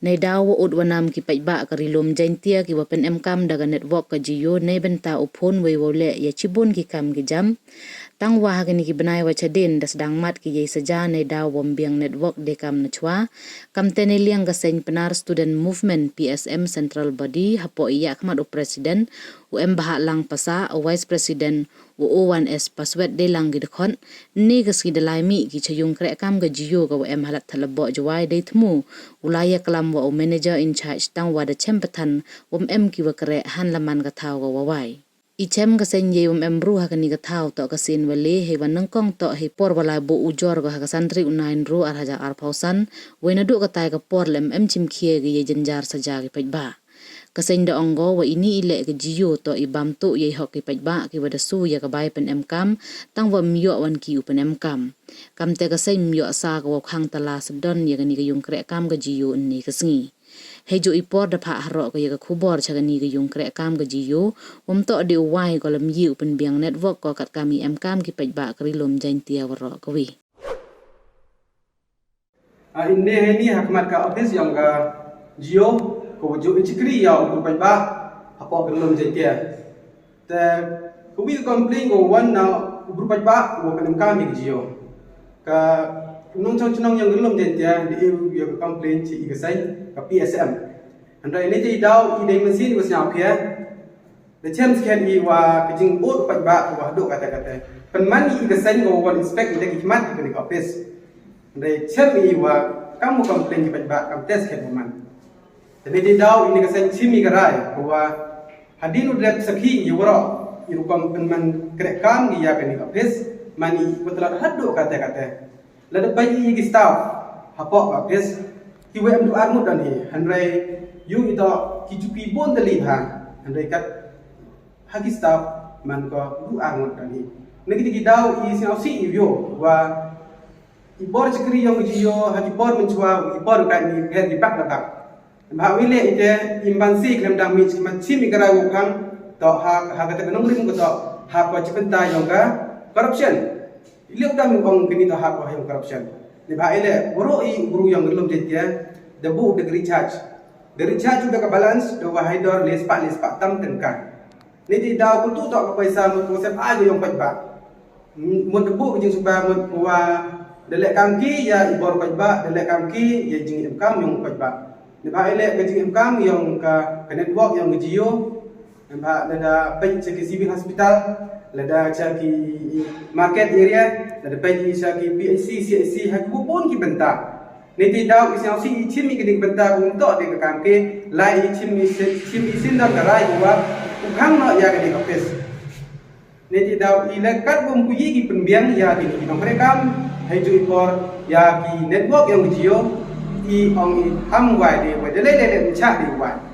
Nay daw ud wanam ki paitba karilom jaintia ki wapen MCAM daga network ka Jio nay benta upon we wole ya cibun ki kam ki jam tang wah gani ki benai wa chadin das dang mat ki ye saja nay daw bombiang network de kam nachwa kam tene liang ga sen penar student movement PSM central body hapo iya kmat u president UM bahak lang pasa u vice president U1S password de lang gidkhon ni gas ki dalai mi ki chayung krek kam ga Jio ga UM halat thalabo jawai de thmu ulaya kalam wa manager in charge tang wa da chempatan em ki wa kre han laman ga thaw ga wawai ichem ga sen ye embru ha kani ga thaw to ka sin wale he wanang kong to he por wala bo ujor ga santri unain ru ar haja ar pausan wena du ga tai ga por lem chim khie ga ye janjar saja ga pajba kasen da ongo wa ini ile ga Jio to ibam tu ye hok ki pajba ki wada su ya ga bai pen MCAM tang wa myo wan ki upen MCAM kam te ga sen myo sa ga khang tala sabdon ye ga ni ga yung kre kam ga Jio ni ka sngi hejo ipor da pha haro ga ye ga khubor cha ga ni ga yung kre kam ga Jio to de wai ko lam yi upen biang network ko kat kami MCAM ki pajba karilom jaintia waro ka wi inne ni hakmat ka office yang ga Jio ko jo ichikri ya ko pajba apo karilom jaintia te ko bi complain go wan na ubru pajba ko kan MCAM ki Jio ka nung chong chong yang gelom jaintia di ya complain ci igasai ka PSM andai ne ji daw i dei mesin ko snyau khia the chance can be wa kijing ut pajba wa do kata penman i igasai go wan inspect de hikmat ke office andai chem i wa kamu complain ki pajba kam test ke man ne ji daw i igasai chimi garai wa hadinu drep sakhi i woro i rukam penman krekam gi ya ke office mani betla hadu kata lada bayi ki staff hapo office ki wem du armut dan hi handrai yu ito ki jupi bon dali bha handrai kat hagi staff man ko du armut dan hi negi ki daw i sin ausi yo wa i bor chikri yong Jio hagi bor menchwa i bor kan ni ger di pak tak ba wile ite imbansi klem dang mi man chimi gara wo khang to ha kata nong rim ko to ha ko chipenta yong ka corruption liuk dam ong kini to hak yang corruption ni ba ile buru i guru yang gelum jetia the book the recharge juga ka balance do wa haidor les pa tam tengka ni di daw ku tu to ka paisa mo to sep ajo yang pajba mo the book jing suba mo wa delek kamki ya ibor pajba delek kamki ya jing MCAM yang pajba ni ba ile ka jing MCAM yang ka network yang Jio ba ada page ke civil hospital lada chaki market area lada pagi chaki PIC CIC haku pun ki benta niti daw isau si chimi ki benta untuk de kam ke lai chimi sin da garai wa ukhang no ya ke office niti daw ilekat bum ku yi ki penbiang ya ki ni mereka haju ikor ya ki network yang Jio i ong ham wai de wa de le cha de wa